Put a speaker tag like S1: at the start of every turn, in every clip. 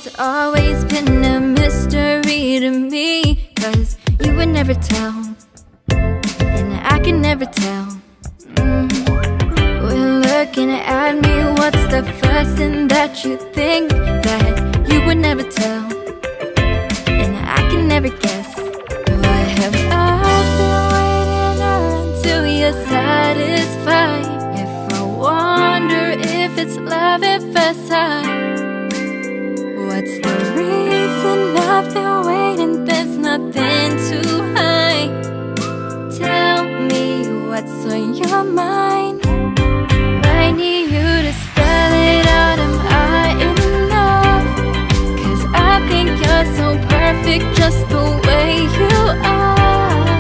S1: has always been a mystery to me, 'cause you would never tell, and I can never tell. When looking at me, what's the first thing that you think that you would never tell, and I can never guess? What have I been waiting until you're satisfied? If I wonder if it's love at first sight, what's the reason I've been waiting? There's nothing to hide. Tell me what's on your mind. I need you to spell it out. Am I enough? 'Cause I think you're so perfect just the way you are.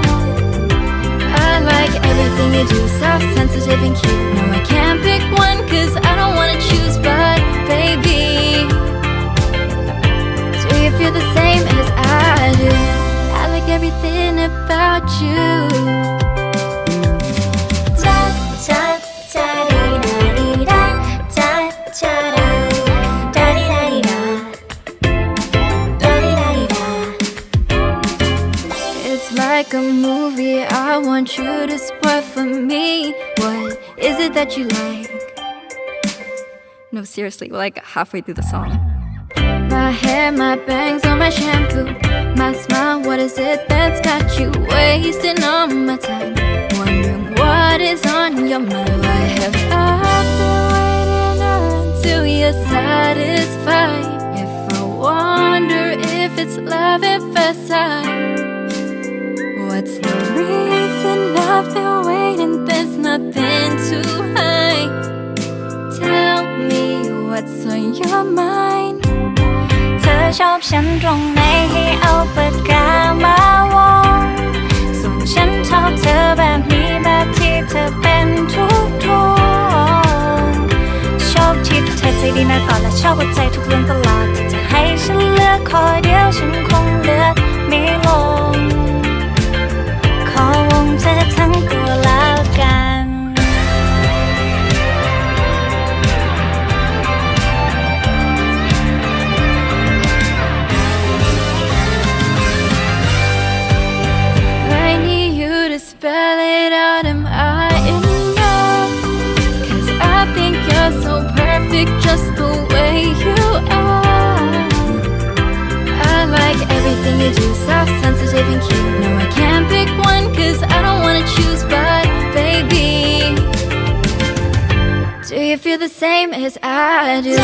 S1: I like everything you do, soft, sensitive and cute. No, I can't pick one 'cause I don't wanna choose, but baby, do you feel the same as I do? I like everything about you. It's like a movie, I want you to spoil for me. What is it that you like? No, seriously, we're like halfway through the song. My hair, my bangs, or my shampoo, my smile, what is it that's got you wasting all my time? Wondering what is on your mind. Why have I been waiting until you're satisfied? If I wonder if it's love at first sight, what's the reason I've been waiting? There's nothing to hide. Tell me what's on your mind.
S2: เธอชอบฉันตรงไหนให้เอาปากกามาวงส่วนฉันชอบเธอแบบนี้แบบที่เธอเป็นทุกชอบที่เธอใจดีมากก่อนและชอบหัวใจทุกเรื่องตลอดที่จะให้ฉันเลือกข้อเดียวฉันคงเลือกไม่ลงขอวงเธอทั้งตัวแล้วกัน
S1: I need you to spell it out. Am I enough? 'Cause I think you're so perfect just the way you are. I like everything you do, soft, sensitive and cute. No, I can't pick one 'cause I don't wanna choose, but baby, do you feel the same as I do?